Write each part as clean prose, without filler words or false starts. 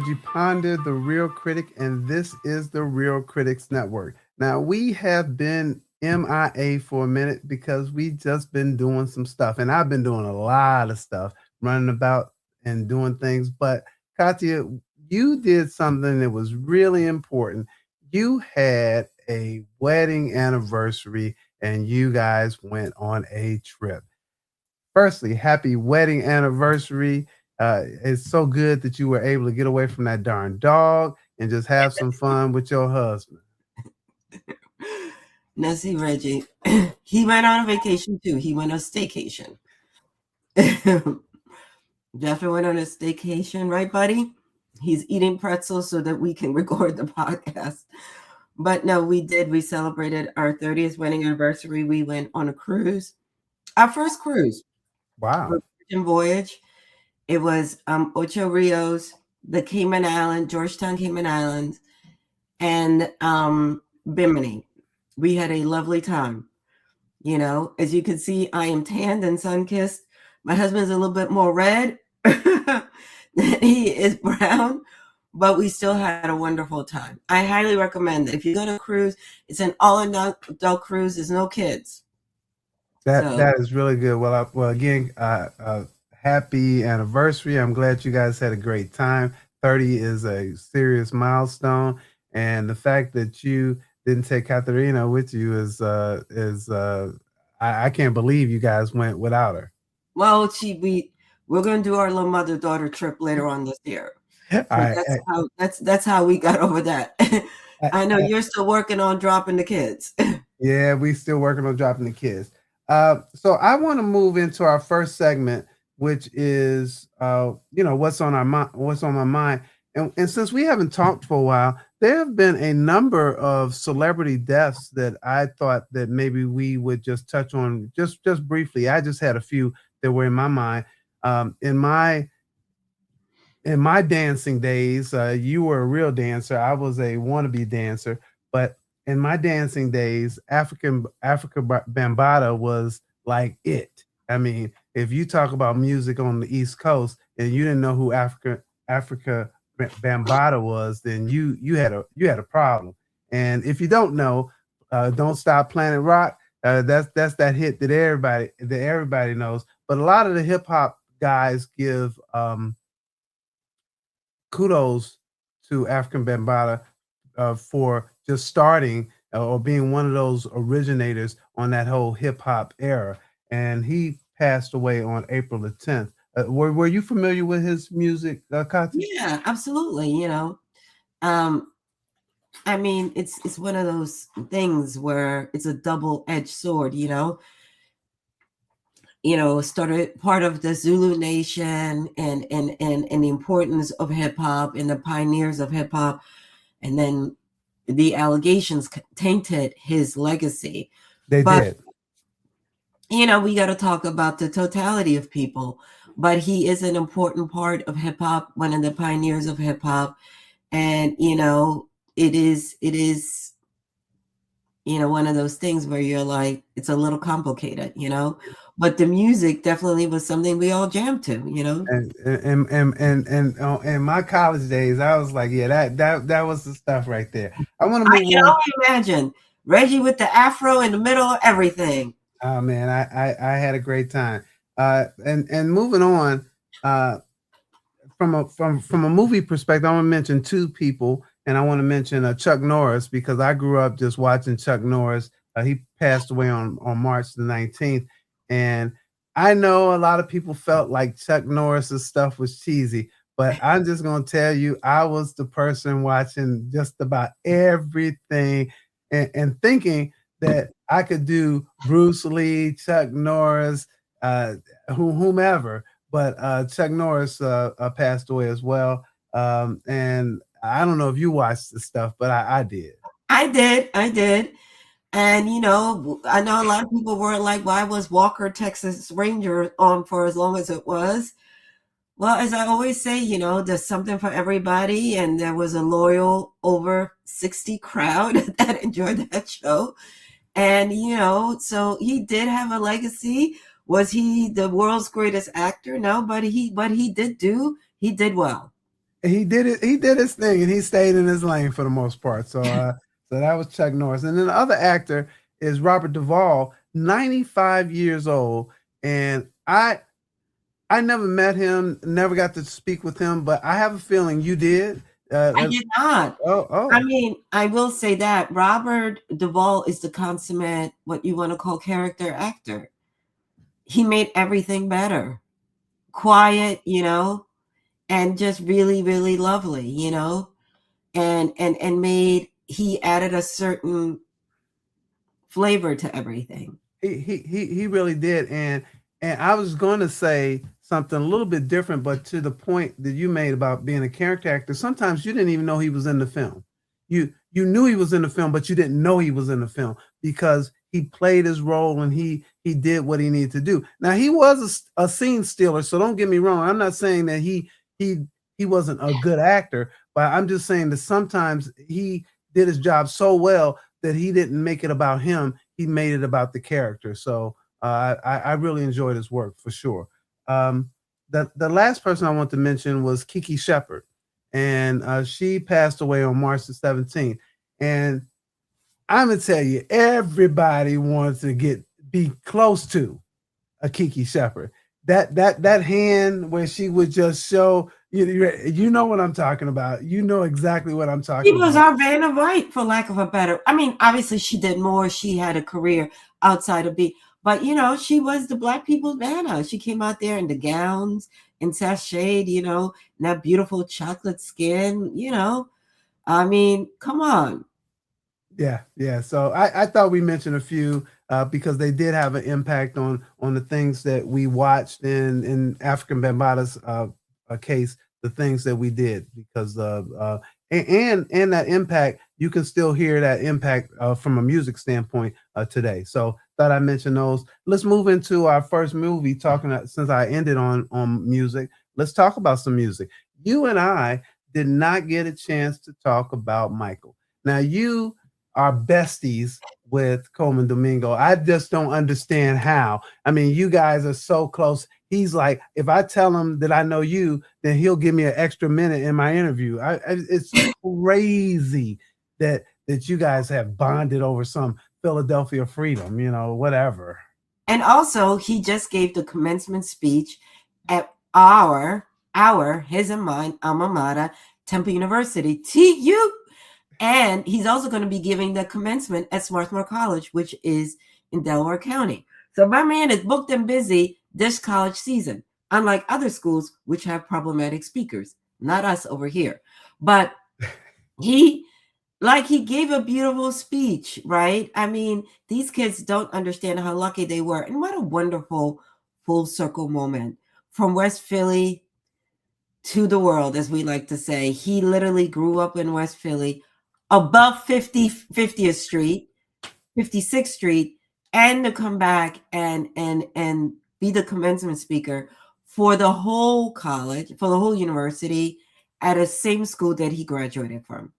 Reggie Ponder, the Real Critic, and this is the Real Critics Network. Now, we have been MIA for a minute because we just been doing some stuff, and I've been doing a lot of stuff, running about and doing things. But Katya, you did something that was really important. You had a wedding anniversary, and you guys went on a trip. Firstly, happy wedding anniversary. It's so good that you were able to get away from that darn dog and just have some fun with your husband. Now, see, Reggie, he went on a vacation too. He went on a staycation. Definitely went on a staycation, right, buddy? He's eating pretzels so that we can record the podcast. But no, we did. We celebrated our 30th wedding anniversary. We went on a cruise, our first cruise, Wow. Virgin voyage. It was Ocho Rios, the Cayman Island, Georgetown, Cayman Islands, and Bimini. We had a lovely time. You know, as you can see, I am tanned and sun kissed. My husband's a little bit more red than he is brown, but we still had a wonderful time. I highly recommend that if you go to a cruise, it's an all adult cruise. There's no kids. That is really good. Well, again, happy anniversary. I'm glad you guys had a great time. 30 is a serious milestone, and the fact that you didn't take Katharina with you I can't believe you guys went without her. Well, we're going to do our little mother daughter trip later on this year. So I, that's how we got over that. I know I, you're still working on dropping the kids. Yeah, we still working on dropping the kids. So I want to move into our first segment, which is what's on our mind, what's on my mind, and since we haven't talked for a while, there have been a number of celebrity deaths that I thought that maybe we would just touch on just briefly. I just had a few that were in my mind. In my dancing days, you were a real dancer. I was a wannabe dancer, but in my dancing days, Bambata was like it. I mean, if you talk about music on the East Coast and you didn't know who Africa Bambata was, then you had a problem. And if you don't know, "Don't Stop Planet Rock," that's that hit that everybody knows. But a lot of the hip hop guys give kudos to African Bambaataa for just starting or being one of those originators on that whole hip hop era. And he passed away on April the 10th. Were you familiar with his music, Kati? Yeah, absolutely. Um, I mean, it's one of those things where it's a double-edged sword. Started part of the Zulu Nation and the importance of hip hop and the pioneers of hip hop, and then the allegations tainted his legacy. They But did. we got to talk about the totality of people. But he is an important part of hip hop, one of the pioneers of hip hop, and it is one of those things where you're like, it's a little complicated. But the music definitely was something we all jammed to. And in my college days, I was like, yeah, that was the stuff right there. I want to I move can on. only imagine Reggie with the afro in the middle of everything. Oh man, I had a great time. And moving on, uh, from a movie perspective, I want to mention two people, and I want to mention Chuck Norris because I grew up just watching Chuck Norris. He passed away on March the 19th, and I know a lot of people felt like Chuck Norris's stuff was cheesy, but I'm just gonna tell you, I was the person watching just about everything and thinking that I could do Bruce Lee, Chuck Norris, uh, whomever, but Chuck Norris passed away as well. And I don't know if you watched the stuff, but I did. I did. And I know a lot of people were like, why was Walker Texas Ranger on for as long as it was? Well, as I always say, there's something for everybody, and there was a loyal over 60 crowd that enjoyed that show. And so he did have a legacy. Was he the world's greatest actor? No, but he did well. he did it. He did his thing, and he stayed in his lane for the most part. So that was Chuck Norris, and then the other actor is Robert Duvall, 95 years old, and I never met him, never got to speak with him, but I have a feeling you did. I did not. Oh, I oh, mean, I will say that Robert Duvall is the consummate, what you want to call character actor. He made everything better. Quiet, and just really, really lovely, and made he added a certain flavor to everything. he really did, and I was going to say something a little bit different, but to the point that you made about being a character actor, sometimes you didn't even know he was in the film. You knew he was in the film, but you didn't know he was in the film because he played his role and he did what he needed to do. Now he was a scene stealer, so don't get me wrong. I'm not saying that he he wasn't a good actor, but I'm just saying that sometimes he did his job so well that he didn't make it about him. He made it about the character. So I really enjoyed his work for sure. Um, the last person I want to mention was Kiki Shepard, and she passed away on March the 17th. And I'm gonna tell you, everybody wants to be close to a Kiki Shepard. That hand where she would just show you know what I'm talking about. You know exactly what I'm She talking was about. our Vanna White, for lack of a better. I mean, obviously she did more. She had a career outside of being, but she was the black people's Vanna. She came out there in the gowns and sashayed, and that beautiful chocolate skin. I mean, come on. Yeah, yeah. So I thought we mentioned a few because they did have an impact on the things that we watched in African Bambaata's case, the things that we did because and that impact you can still hear that impact from a music standpoint today. So thought I mentioned those. Let's move into our first movie. Since I ended on music, let's talk about some music. You and I did not get a chance to talk about Michael. Now you are besties with Coleman Domingo. I just don't understand how. I mean, you guys are so close. He's like, if I tell him that I know you, then he'll give me an extra minute in my interview. It's crazy that you guys have bonded over some Philadelphia freedom, whatever. And also, he just gave the commencement speech at our his and mine alma mater, Temple University, TU. And he's also going to be giving the commencement at Swarthmore College, which is in Delaware County. So my man is booked and busy this college season, unlike other schools which have problematic speakers. Not us over here. But he he gave a beautiful speech, right? I mean, these kids don't understand how lucky they were. And what a wonderful full circle moment from West Philly to the world, as we like to say. He literally grew up in West Philly, above 50th Street, 56th Street, and to come back and be the commencement speaker for the whole college, for the whole university at a same school that he graduated from.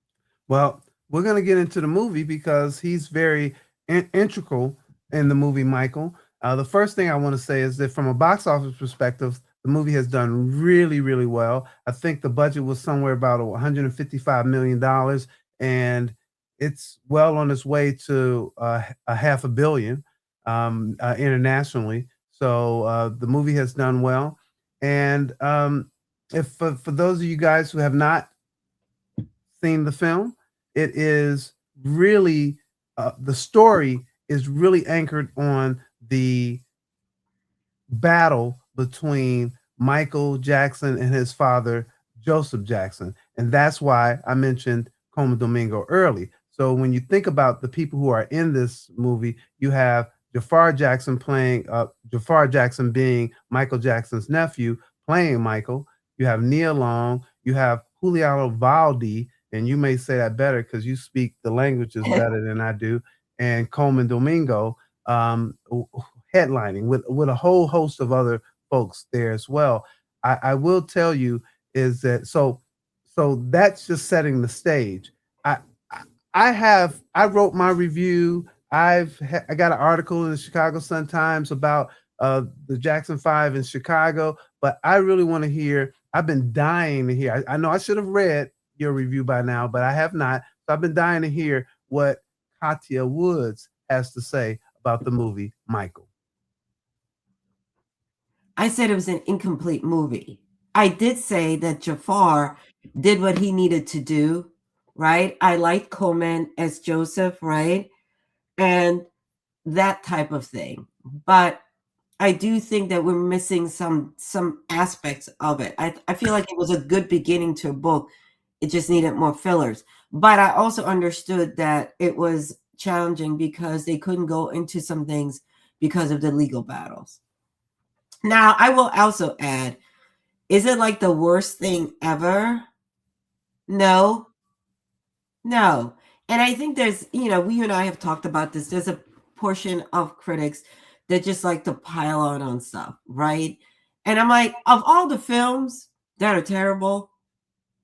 Well, we're going to get into the movie because he's very integral in the movie, Michael. The first thing I want to say is that from a box office perspective, the movie has done really, really well. I think the budget was somewhere about $155 million, and it's well on its way to a half a billion internationally. So the movie has done well. And if for those of you guys who have not seen the film, it is really the story is really anchored on the battle between Michael Jackson and his father Joseph Jackson, and that's why I mentioned Coleman Domingo early. So when you think about the people who are in this movie, you have Jafar Jackson playing Jafar Jackson being Michael Jackson's nephew, playing Michael. You have Nia Long, you have Juliano Valdi, and you may say that better because you speak the languages better than I do, and Coleman Domingo headlining with a whole host of other folks there as well. I will tell you is that so that's just setting the stage. I I wrote my review. I got an article in the Chicago Sun Times about the Jackson 5 in Chicago, but I really want to hear I've been dying to hear. I know I should have read your review by now, but I have not. So I've been dying to hear what Katya Woods has to say about the movie Michael. I said it was an incomplete movie. I did say that Jafar did what he needed to do, right? I liked Coleman as Joseph, right? And that type of thing. But I do think that we're missing some aspects of it. I feel like it was a good beginning to a book. It just needed more fillers. But I also understood that it was challenging because they couldn't go into some things because of the legal battles. Now, I will also add, is it like the worst thing ever? No, no. And I think there's, we and I have talked about this. There's a portion of critics that just like to pile on stuff, right? And I'm like, of all the films that are terrible,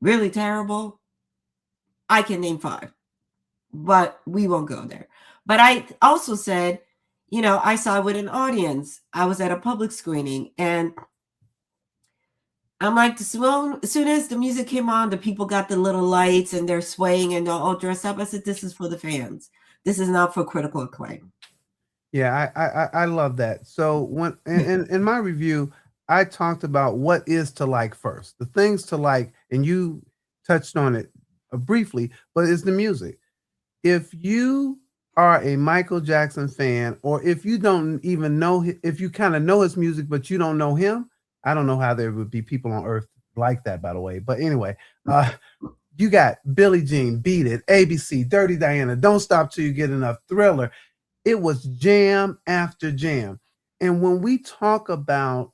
really terrible, I can name 5, but we won't go there. But I also said, I saw it with an audience. I was at a public screening, and I'm like, as soon as the music came on, the people got the little lights and they're swaying and they're all dressed up. I said, this is for the fans. This is not for critical acclaim. Yeah, I love that. So when in my review, I talked about what is to like first, the things to like, and you touched on it briefly, but it's the music. If you are a Michael Jackson fan, or if you don't even know, if you kind of know his music, but you don't know him, I don't know how there would be people on earth like that, by the way. But anyway, you got Billie Jean, Beat It, ABC, Dirty Diana, Don't Stop Till You Get Enough, Thriller. It was jam after jam. And when we talk about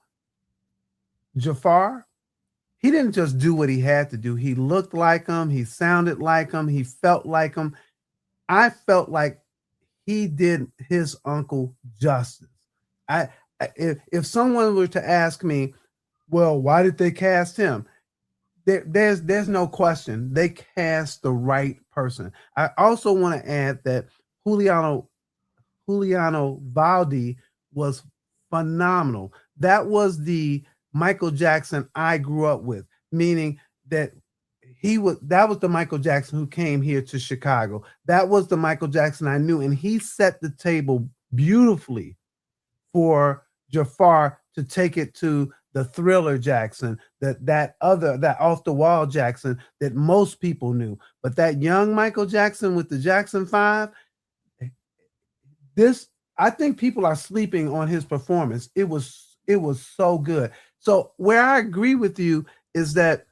Jafar, he didn't just do what he had to do. He looked like him, he sounded like him, he felt like him. I felt like he did his uncle justice. If someone were to ask me, well, why did they cast him? There's no question. They cast the right person. I also want to add that Juliano Valdi was phenomenal. That was the Michael Jackson I grew up with, meaning that that was the Michael Jackson who came here to Chicago. That was the Michael Jackson I knew, and he set the table beautifully for Jafar to take it to the Thriller Jackson, that off the wall Jackson that most people knew. But that young Michael Jackson with the Jackson 5, I think people are sleeping on his performance. It was so good. So where I agree with you is that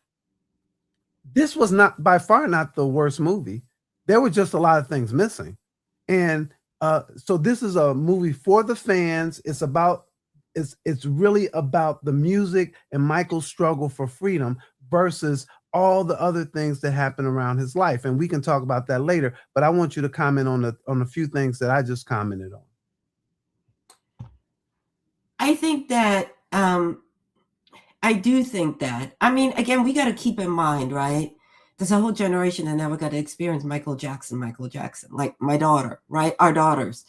this was not by far not the worst movie. There were just a lot of things missing. And so this is a movie for the fans. It's really about the music and Michael's struggle for freedom versus all the other things that happen around his life. And we can talk about that later, but I want you to comment on a few things that I just commented on. I think that I do think that. I mean, again, we got to keep in mind, right? There's a whole generation that never got to experience Michael Jackson, like my daughter, right? Our daughters.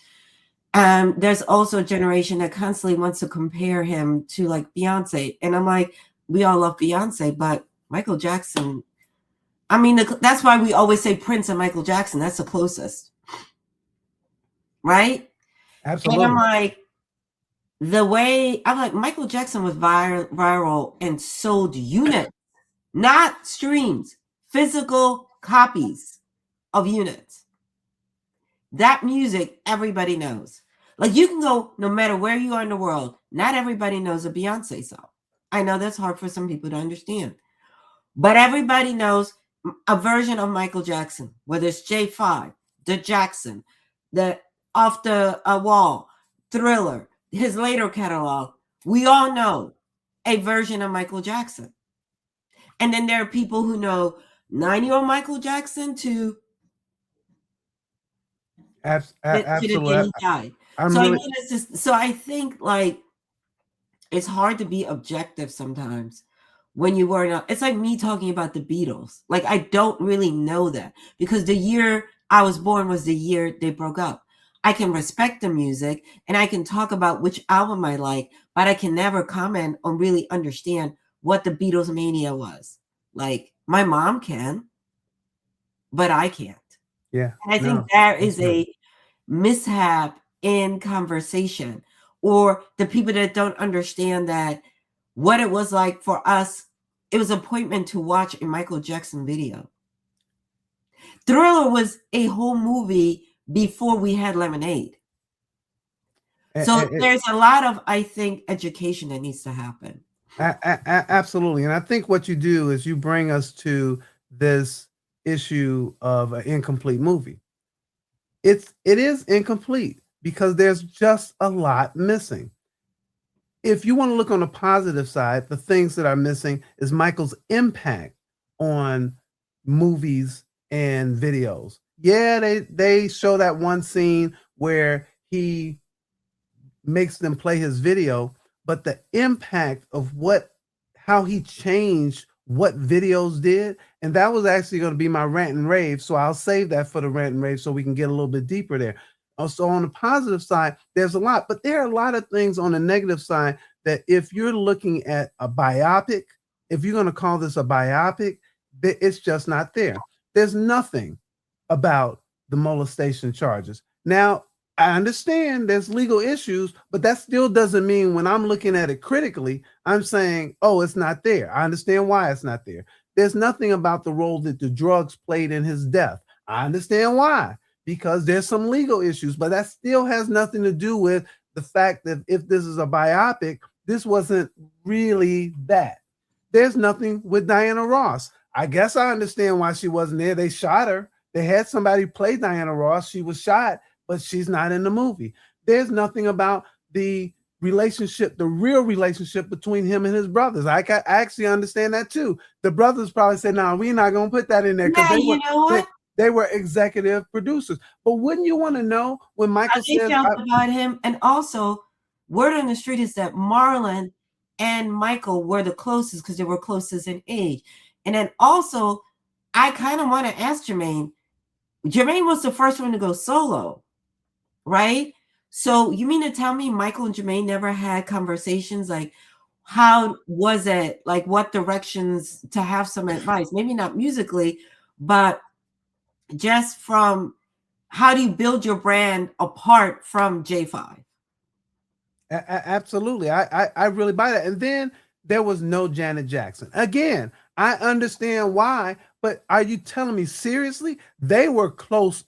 There's also a generation that constantly wants to compare him to like Beyonce. And I'm like, we all love Beyonce, but Michael Jackson, I mean, that's why we always say Prince and Michael Jackson. That's the closest. Right? Absolutely. And I'm like, Michael Jackson was viral and sold units, not streams, physical copies of units. That music, everybody knows. Like you can go no matter where you are in the world. Not everybody knows a Beyonce song. I know that's hard for some people to understand. But everybody knows a version of Michael Jackson, whether it's J5, the Jackson, the Off the Wall, Thriller, his later catalog. We all know a version of Michael Jackson. And then there are people who know 9-year-old Michael Jackson to absolutely. So I think like it's hard to be objective sometimes when you were not. It's like me talking about the Beatles. Like I don't really know that because the year I was born was the year they broke up. I can respect the music and I can talk about which album I like, but I can never comment on really understand what the Beatles mania was. Like, my mom can, but I can't. Yeah. And I think there is a mishap in conversation, or the people that don't understand that what it was like for us. It was an appointment to watch a Michael Jackson video. Thriller was a whole movie before we had Lemonade. So there's a lot of, I think, education that needs to happen. Absolutely. And I think what you do is you bring us to this issue of an incomplete movie. It is incomplete because there's just a lot missing. If you want to look on the positive side, the things that are missing is Michael's impact on movies and videos. Yeah, they show that one scene where he makes them play his video, but the impact of how he changed what videos did, and that was actually going to be my rant and rave. So I'll save that for the rant and rave so we can get a little bit deeper there. Also, on the positive side, there's a lot, but there are a lot of things on the negative side that if you're looking at a biopic, if you're going to call this a biopic, it's just not there. There's nothing about the molestation charges. Now, I understand there's legal issues, but that still doesn't mean when I'm looking at it critically, I'm saying, oh, it's not there. I understand why it's not there. There's nothing about the role that the drugs played in his death. I understand why, because there's some legal issues, but that still has nothing to do with the fact that if this is a biopic, this wasn't really that. There's nothing with Diana Ross. I guess I understand why she wasn't there. They shot her. They had somebody play Diana Ross. She was shot, but she's not in the movie. There's nothing about the relationship, the real relationship between him and his brothers. I actually understand that too. The brothers probably said, no, we're not going to put that in there because they were executive producers. But wouldn't you want to know when Michael says felt about him? And also, word on the street is that Marlon and Michael were the closest because they were closest in age. And then also, I kind of want to ask Jermaine. Jermaine was the first one to go solo, right? So you mean to tell me Michael and Jermaine never had conversations like, how was it? Like, what directions to have some advice? Maybe not musically, but just from how do you build your brand apart from J5? Absolutely. I really buy that. And then there was no Janet Jackson. Again, I understand why, but are you telling me seriously? They were close.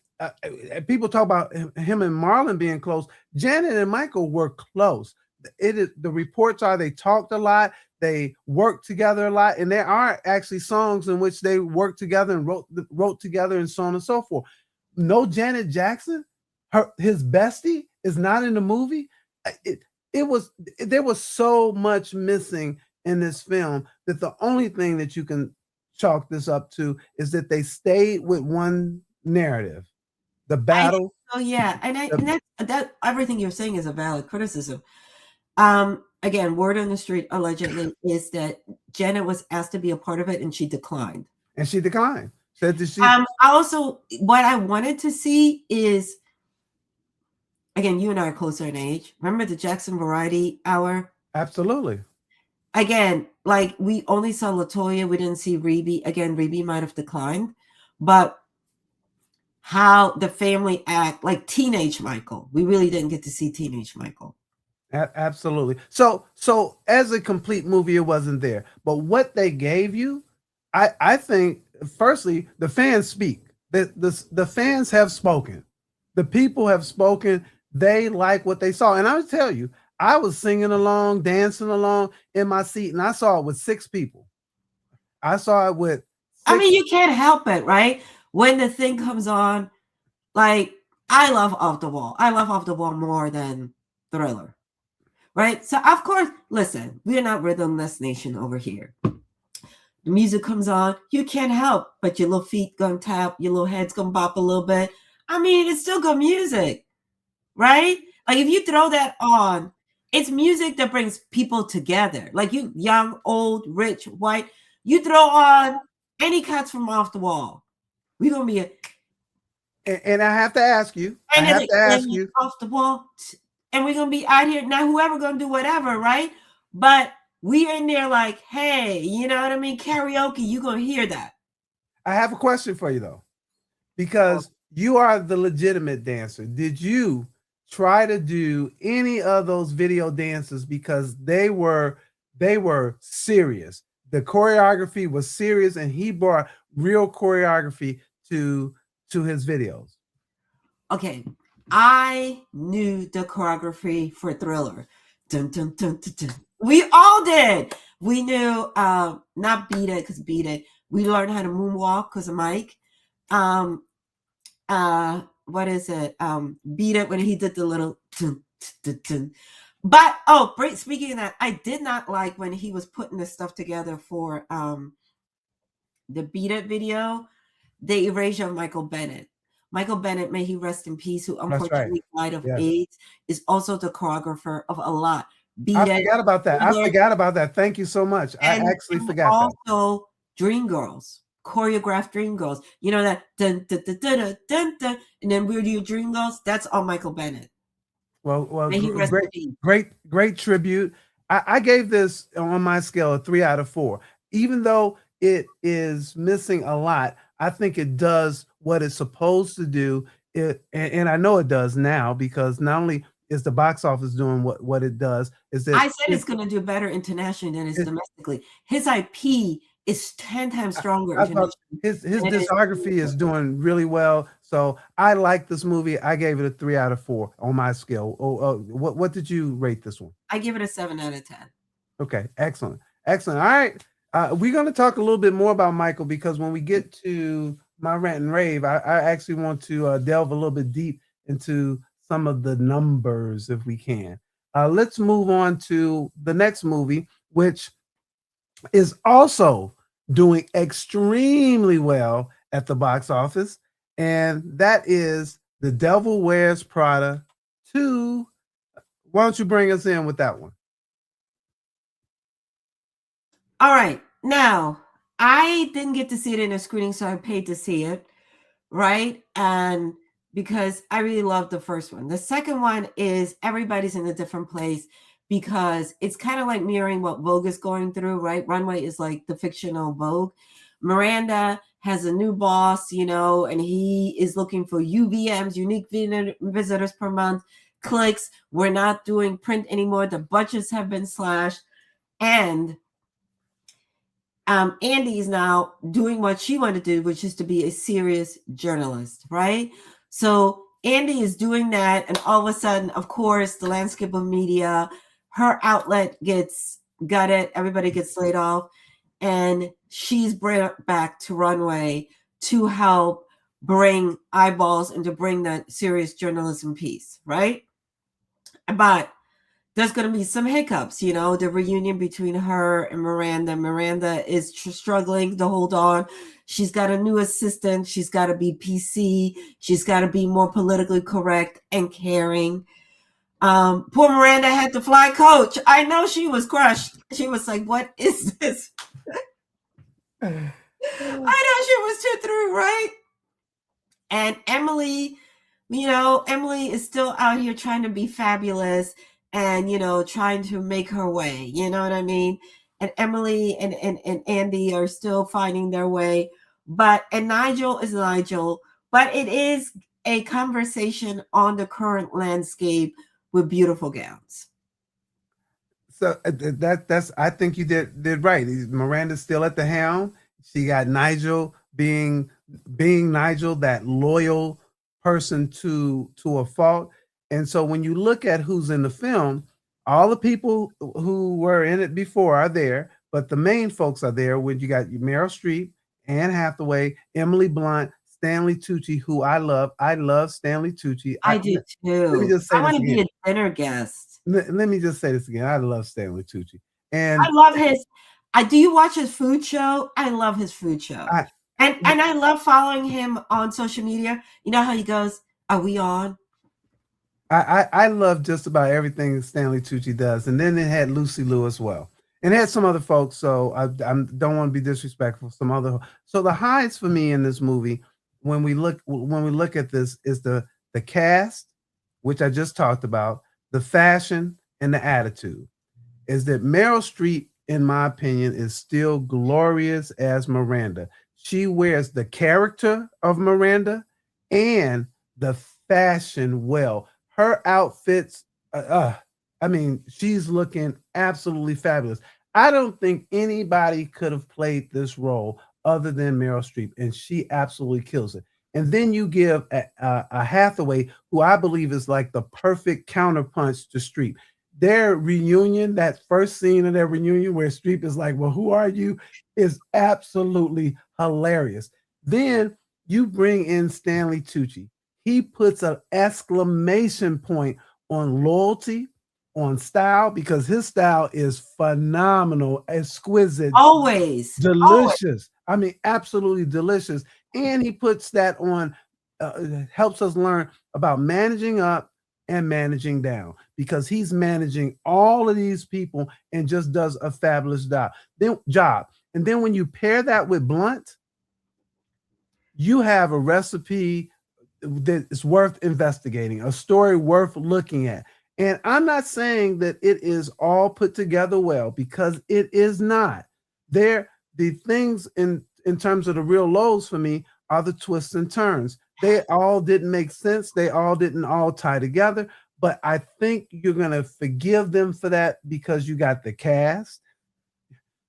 People talk about him and Marlon being close. Janet and Michael were close. The reports are they talked a lot. They worked together a lot. And there are actually songs in which they worked together and wrote together and so on and so forth. No Janet Jackson, his bestie is not in the movie. There was so much missing in this film that the only thing that you can chalk this up to is that they stayed with one narrative, the battle. Oh yeah, and that everything you're saying is a valid criticism. Again, word on the street allegedly is that Janet was asked to be a part of it and she declined. Said that she. Also, what I wanted to see is, again, you and I are closer in age. Remember the Jackson Variety Hour? Absolutely. Again, like we only saw LaToya, we didn't see Rebe. Again, Rebe might have declined, but how the family act, like teenage Michael, we really didn't get to see teenage Michael. Absolutely. So as a complete movie, it wasn't there. But what they gave you, I think, firstly, the fans speak. The fans have spoken. The people have spoken. They like what they saw. And I would tell you, I was singing along, dancing along in my seat, and I saw it with 6 people. I saw it with 6. I mean, you can't help it, right? When the thing comes on, like, I love Off the Wall. I love Off the Wall more than Thriller, right? So, of course, listen, we're not rhythmless nation over here. The music comes on, you can't help but your little feet gonna tap, your little head's gonna bop a little bit. I mean, it's still good music, right? Like, if you throw that on, it's music that brings people together. Like, you young, old, rich, white, you throw on any cuts from Off the Wall, we're gonna be and I have to ask you, Off the Wall, and we're gonna be out here now. Whoever gonna do whatever, right? But We in there like, hey, you know what I mean? Karaoke, you gonna hear that. I have a question for you though, because you are the legitimate dancer. Did you try to do any of those video dances because they were serious? The choreography was serious, and he brought real choreography to his videos. Okay, I knew the choreography for Thriller. Dun, dun, dun, dun, dun. We all did. We knew not Beat It because Beat It. We learned how to moonwalk because of Mike. Um, what is it? Beat It when he did the little dun, dun, dun. But speaking of that, I did not like when he was putting this stuff together for the Beat It video, the erasure of Michael Bennett. Michael Bennett, may he rest in peace, who That's right. unfortunately died of Yes. AIDS, is also the choreographer of a lot. I Beat It, forgot about that. I forgot about that. Thank you so much. I and actually forgot that. also Dreamgirls, choreographed Dreamgirls. You know that dun dun dun dun dun dun, dun and then We're Your Dreamgirls. That's all Michael Bennett. Well, May he rest in peace. great tribute. I gave this on my scale a 3 out of 4. Even though it is missing a lot, I think it does what it's supposed to do. And I know it does now, because not only is the box office doing what it does, is that I said it's going to do better internationally than it is domestically. His IP is 10 times stronger I thought internationally. his discography is doing really well. So I like this movie. I gave it a 3 out of 4 on my scale. What did you rate this one? I give it a 7 out of 10. Okay, excellent. All right. We're going to talk a little bit more about Michael, because when we get to my rant and rave, I actually want to delve a little bit deep into some of the numbers if we can. Let's move on to the next movie, which is also doing extremely well at the box office, and that is The Devil Wears Prada 2. Why don't you bring us in with that one? All right. Now, I didn't get to see it in a screening, so I paid to see it, right? And because I really loved the first one. The second one is everybody's in a different place, because it's kind of like mirroring what Vogue is going through, right? Runway is like the fictional Vogue. Miranda has a new boss, and he is looking for UVMs, unique visitors per month, clicks. We're not doing print anymore. The budgets have been slashed. And Andy is now doing what she wanted to do, which is to be a serious journalist, right? So Andy is doing that, and all of a sudden, of course, the landscape of media, her outlet gets gutted, everybody gets laid off, and she's brought back to Runway to help bring eyeballs and to bring that serious journalism piece, right? But there's going to be some hiccups, the reunion between her and Miranda. Miranda is struggling to hold on. She's got a new assistant. She's got to be PC. She's got to be more politically correct and caring. Poor Miranda had to fly coach. I know she was crushed. She was like, what is this? I know she was too through, right? And Emily, Emily is still out here trying to be fabulous and, trying to make her way. You know what I mean? And Emily and Andy are still finding their way. And Nigel is Nigel. But it is a conversation on the current landscape with beautiful gowns. So that's I think you did right. Miranda's still at the helm. She got Nigel being Nigel, that loyal person to a fault. And so when you look at who's in the film, all the people who were in it before are there, but the main folks are there. When you got Meryl Streep, Anne Hathaway, Emily Blunt, Stanley Tucci, who I love. I love Stanley Tucci. I do too. Let me just say I want to be a dinner guest. Let me just say this again. I love Stanley Tucci. And I love his. Do you watch his food show? I love his food show. And I love following him on social media. You know how he goes, "Are we on?" I love just about everything Stanley Tucci does. And then it had Lucy Liu as well. And it had some other folks, so I don't want to be disrespectful. So the highs for me in this movie, when we look at this, is the cast, which I just talked about, the fashion and the attitude. Is that Meryl Streep in my opinion, is still glorious as Miranda. She wears the character of Miranda and the fashion well. Her outfits, uh, uh, I mean, she's looking absolutely fabulous. I don't think anybody could have played this role other than Meryl Streep, and she absolutely kills it. And then you give a Hathaway, who I believe is like the perfect counterpunch to Streep. Their reunion, that first scene of their reunion where Streep is like, "Well, who are you?" is absolutely hilarious. Then you bring in Stanley Tucci. He puts an exclamation point on loyalty, on style, because his style is phenomenal, exquisite, Always, always. delicious. I mean, absolutely delicious. And he puts that on, helps us learn about managing up and managing down, because he's managing all of these people and just does a fabulous job. And then when you pair that with Blunt, you have a recipe that is worth investigating, a story worth looking at. And I'm not saying that it is all put together well, because it is not. There, the things in terms of the real lows for me are the twists and turns. They all didn't make sense. They all didn't all tie together. But I think you're gonna forgive them for that, because you got the cast,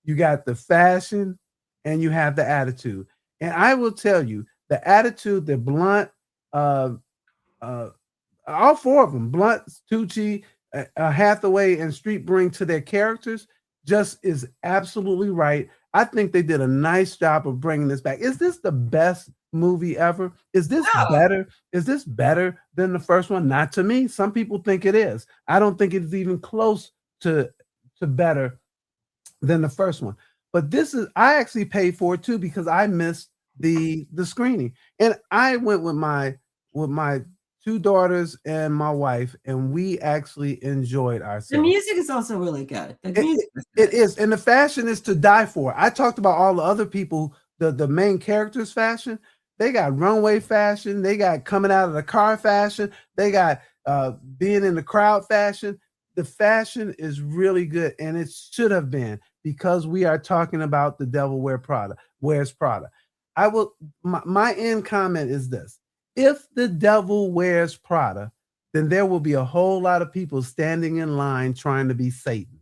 you got the fashion, and you have the attitude. And I will tell you, the attitude that Blunt, uh, uh, all four of them, Blunt, Tucci, Hathaway, and Street, bring to their characters just is absolutely right. I think they did a nice job of bringing this back. Is this the best movie ever? Is this No. better? Is this better than the first one? Not to me. Some people think it is. I don't think it's even close to better than the first one. But this is, I actually paid for it too, because I missed the screening. And I went with my two daughters and my wife, and we actually enjoyed The ourselves. music is also really good. The It, music it, is it good. is, and the fashion is to die for. I talked about all the other people, the main characters' fashion. They got runway fashion. They got coming out of the car fashion. They got being in the crowd fashion. The fashion is really good, and it should have been, because we are talking about The Devil Wears Prada. I will. My end comment is this: if The Devil Wears Prada, then there will be a whole lot of people standing in line trying to be Satan.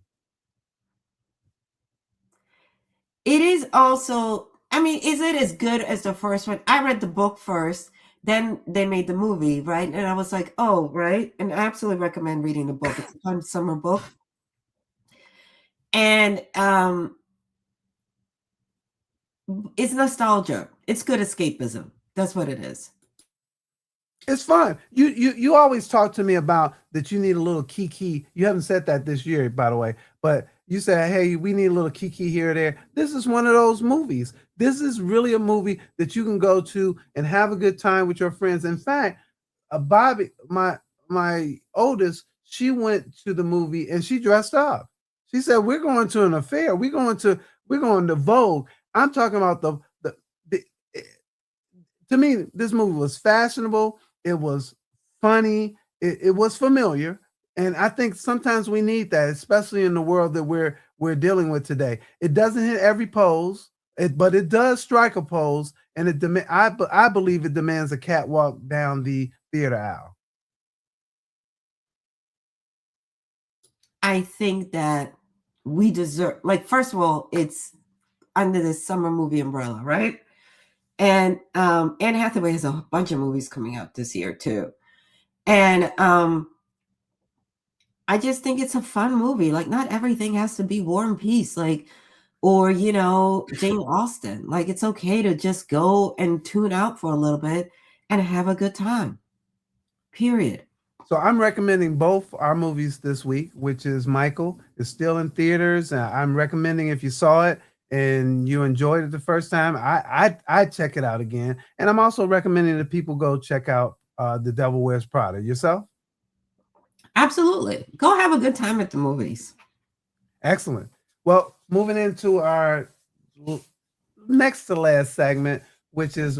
It is also, I mean, is it as good as the first one? I read the book first, then they made the movie, right? And I was like, oh, right. And I absolutely recommend reading the book. It's a fun summer book. And it's nostalgia. It's good escapism. That's what it is. It's fun. You always talk to me about that you need a little kiki. You haven't said that this year, by the way, but you said, "Hey, we need a little kiki here or there." This is one of those movies. This is really a movie that you can go to and have a good time with your friends. In fact, Bobby, my oldest, she went to the movie and she dressed up. She said, "We're going to an affair. We're going to Vogue." I'm talking about the to me, this movie was fashionable. It was funny. It was familiar, and I think sometimes we need that, especially in the world that we're dealing with today. It doesn't hit every pose, but it does strike a pose, and I believe it demands a catwalk down the theater aisle. I think that we deserve, like, first of all, it's under this summer movie umbrella, right? And Anne Hathaway has a bunch of movies coming out this year too. And I just think it's a fun movie. Like, not everything has to be War and Peace, like, or Jane Austen. Like, it's okay to just go and tune out for a little bit and have a good time. Period. So I'm recommending both our movies this week, which is Michael is still in theaters. I'm recommending, if you saw it and you enjoyed it the first time, I check it out again. And I'm also recommending that people go check out The Devil Wears Prada. Yourself? Absolutely. Go have a good time at the movies. Excellent. Well, moving into our next to last segment, which is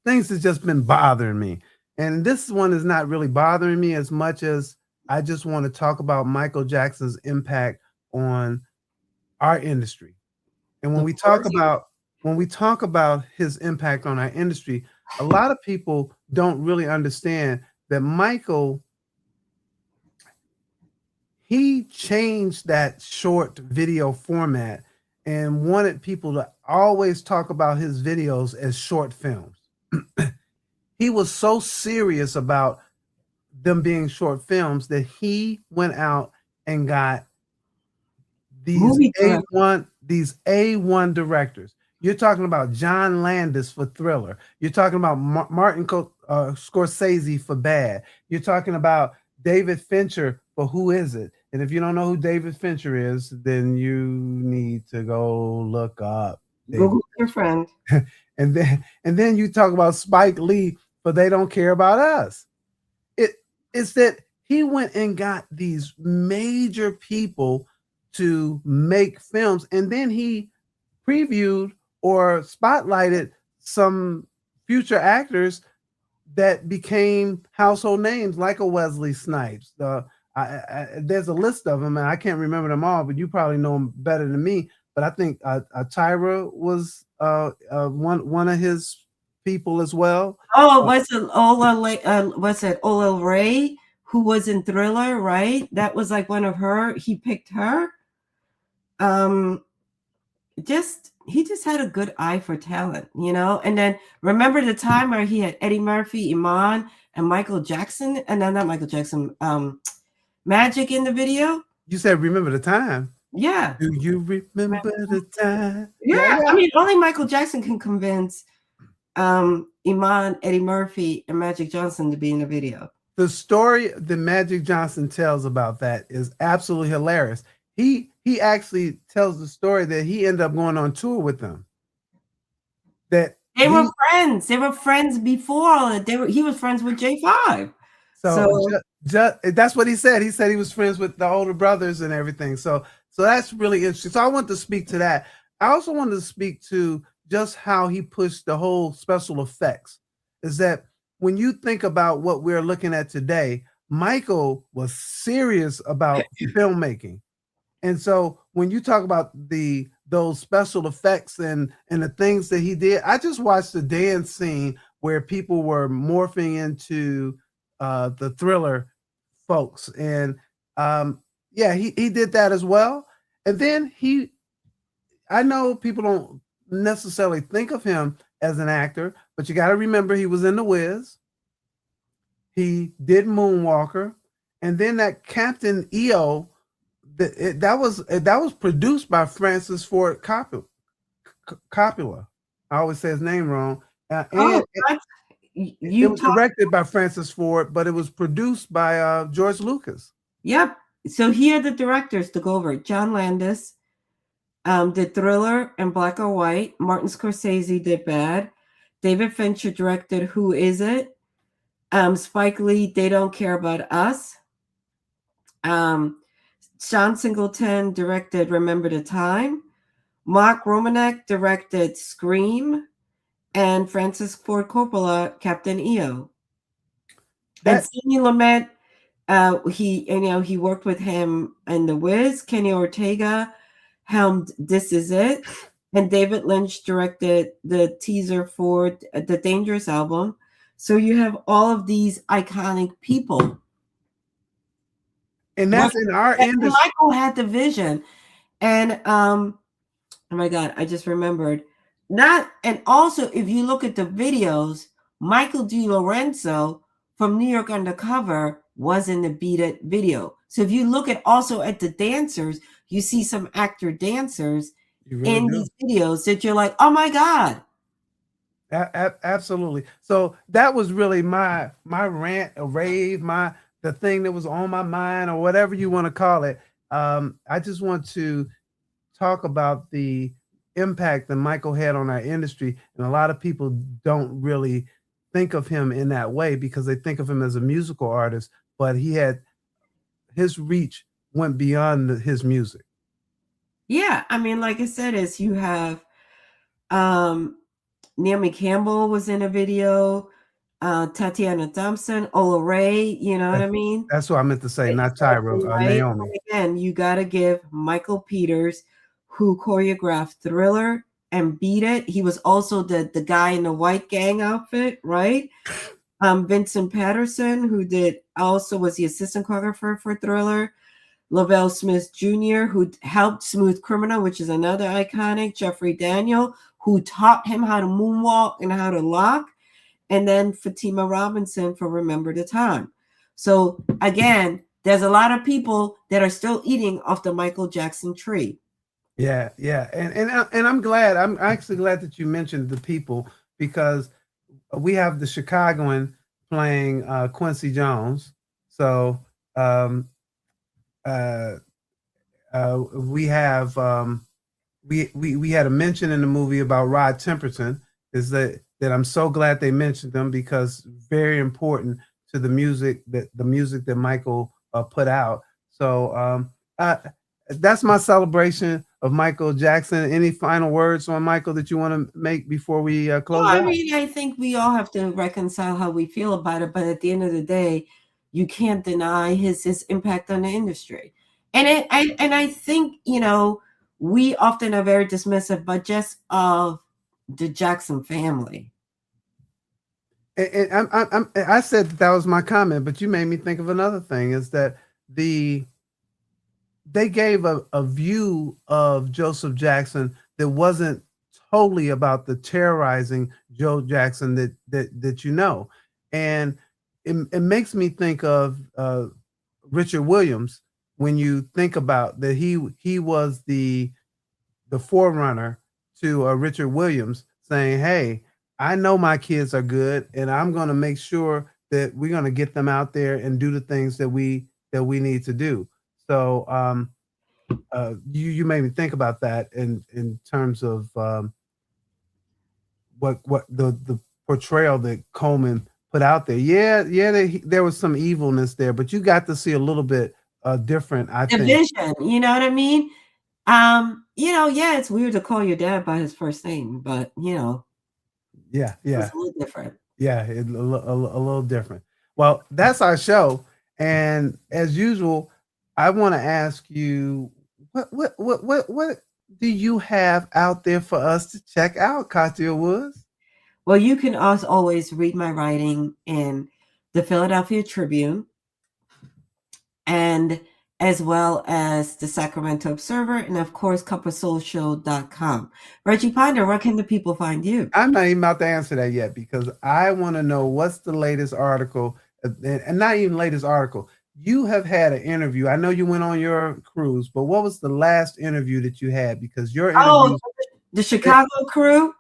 things has just been bothering me, and this one is not really bothering me as much as I just want to talk about Michael Jackson's impact on our industry. And when Of we course. talk about his impact on our industry, a lot of people don't really understand that Michael, he changed that short video format and wanted people to always talk about his videos as short films. He was so serious about them being short films that he went out and got these Movie director. A1 directors. You're talking about John Landis for Thriller. You're talking about Martin Scorsese for Bad. You're talking about David Fincher for Who Is It? And if you don't know who David Fincher is, then you need to go look up David. Google your friend. and then you talk about Spike Lee for They Don't Care About Us. It's that he went and got these major people to make films, and then he previewed or spotlighted some future actors that became household names, like a Wesley Snipes. There's a list of them, and I can't remember them all, but you probably know them better than me. But I think Tyra was one of his people as well. Oh, was it Ola Ray, who was in Thriller, right? That was like one of her. He picked her. He just had a good eye for talent, you know. And then remember the time where he had Eddie Murphy, Iman, and Michael Jackson, and then not Michael Jackson, Magic in the video. You said remember the time. Yeah. Do you remember the time? Yeah. I mean, only Michael Jackson can convince Iman, Eddie Murphy, and Magic Johnson to be in the video. The story that Magic Johnson tells about that is absolutely hilarious. He actually tells the story that he ended up going on tour with them. That they were friends. They were friends before all that. He was friends with J5. So that's what he said. He said he was friends with the older brothers and everything. So that's really interesting. So I want to speak to that. I also wanted to speak to just how he pushed the whole special effects. Is that when you think about what we're looking at today, Michael was serious about filmmaking. And so when you talk about those special effects and the things that he did, I just watched the dance scene where people were morphing into the Thriller folks. And he did that as well. And then I know people don't necessarily think of him as an actor, but you got to remember he was in The Wiz. He did Moonwalker. And then that Captain EO, that was produced by Francis Ford Coppola. I always say his name wrong. It was directed by Francis Ford, but it was produced by George Lucas. Yep. So here are the directors to go over. John Landis did Thriller and Black or White. Martin Scorsese did Bad. David Fincher directed Who Is It? Spike Lee, They Don't Care About Us. Sean Singleton directed Remember the Time. Mark Romanek directed Scream. And Francis Ford Coppola, Captain EO. And Sidney Lumet, he worked with him in The Wiz. Kenny Ortega helmed This Is It. And David Lynch directed the teaser for the Dangerous album. So you have all of these iconic people. And that's in our industry. Michael had the vision. And oh my God, I just remembered. And also, if you look at the videos, Michael DeLorenzo from New York Undercover was in the Beat It video. So if you look also at the dancers, you see some actor dancers in these videos that you're like, oh my God. Absolutely. So that was really my rant, a rave, the thing that was on my mind, or whatever you want to call it. I just want to talk about the impact that Michael had on our industry, and a lot of people don't really think of him in that way because they think of him as a musical artist, but his reach went beyond his music. Yeah, I mean, like I said, is you have Naomi Campbell was in a video. Tatiana Thompson, Ola Ray, you know what I mean? That's what I meant to say, not Exactly, Tyra, right? Naomi. Again, you got to give Michael Peters, who choreographed Thriller and Beat It. He was also the guy in the white gang outfit, right? Vincent Patterson, who also was the assistant choreographer for Thriller. Lavelle Smith Jr., who helped Smooth Criminal, which is another iconic. Jeffrey Daniel, who taught him how to moonwalk and how to lock. And then Fatima Robinson for Remember the Time. So again, there's a lot of people that are still eating off the Michael Jackson tree. Yeah, yeah, and I'm glad. I'm actually glad that you mentioned the people, because we have the Chicagoan playing Quincy Jones. So uh, we have we had a mention in the movie about Rod Temperton. Is that I'm so glad they mentioned them, because very important to the music that Michael put out. So that's my celebration of Michael Jackson. Any final words on Michael that you want to make before we close I out? mean, I think we all have to reconcile how we feel about it, but at the end of the day, you can't deny his impact on the industry. And I think, we often are very dismissive, but just of the Jackson family. And I said that was my comment, but you made me think of another thing. Is that they gave a view of Joseph Jackson that wasn't totally about the terrorizing Joe Jackson that. And it makes me think of Richard Williams, when you think about that he was the forerunner to Richard Williams, saying, "Hey, I know my kids are good, and I'm going to make sure that we're going to get them out there and do the things that we need to do." So you made me think about that in terms of what the portrayal that Coleman put out there. Yeah, there was some evilness there, but you got to see a little bit different, I The think. vision, you know what I mean? Yeah, it's weird to call your dad by his first name, but Yeah, it was yeah. a little different. Yeah, a little different. Well, that's our show, and as usual, I want to ask you, what do you have out there for us to check out, Katya Woods? Well, you can also always read my writing in the Philadelphia Tribune, and as well as the Sacramento Observer, and of course, cupofsoulshow.com. Reggie Ponder, where can the people find you? I'm not even about to answer that yet, because I want to know what's the latest article, and not even latest article. You have had an interview. I know you went on your cruise, but what was the last interview that you had? Because your Oh, interviews, the Chicago crew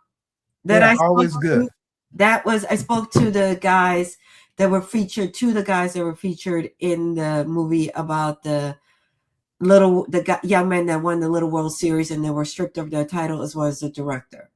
that they're I spoke always to. good. I spoke to the guys that were featured, in the movie about the young men that won the Little World Series and they were stripped of their title, as well as the director.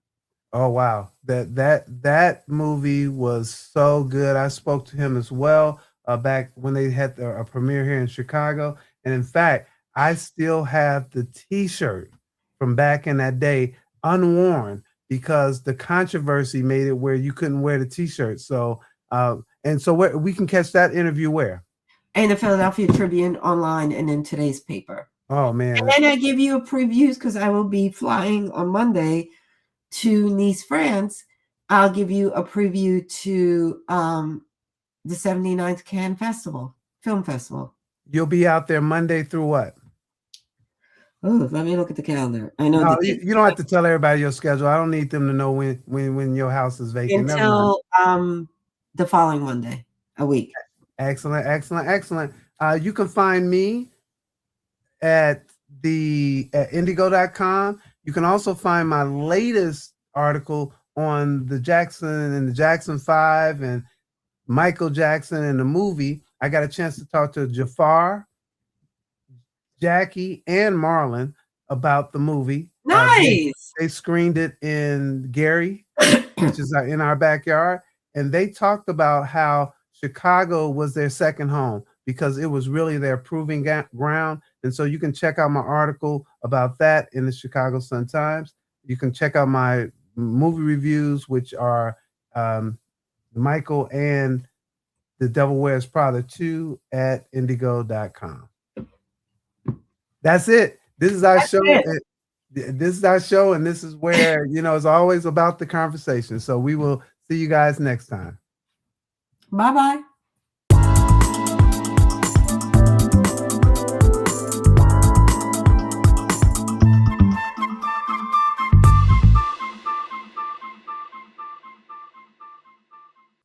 Oh wow, that movie was so good. I spoke to him as well back when they had a premiere here in Chicago, and in fact, I still have the T-shirt from back in that day unworn, because the controversy made it where you couldn't wear the T-shirt. So and so we can catch that interview where? And the Philadelphia Tribune online and in today's paper. Oh And man, then I give you a previews because I will be flying on Monday to Nice, France. I'll give you a preview to the 79th Cannes Film Festival. you'll be out there Monday through what? Oh, let me look at the calendar. I know No, the you don't have to tell everybody your schedule. I don't need them to know when your house is vacant. Never mind. until the following Monday, a week. Excellent, excellent, excellent. You can find me at indigo.com. You can also find my latest article on the Jackson and the Jackson 5 and Michael Jackson and the movie. I got a chance to talk to Jafar, Jackie, and Marlon about the movie. Nice. They screened it in Gary, which is in our backyard, and they talked about how Chicago was their second home, because it was really their proving ground. And so you can check out my article about that in the Chicago Sun-Times. You can check out my movie reviews, which are Michael and The Devil Wears Prada 2 at indigo.com. That's it. This is our show. This is our show, and this is where, it's always about the conversation. So we will see you guys next time. Bye-bye.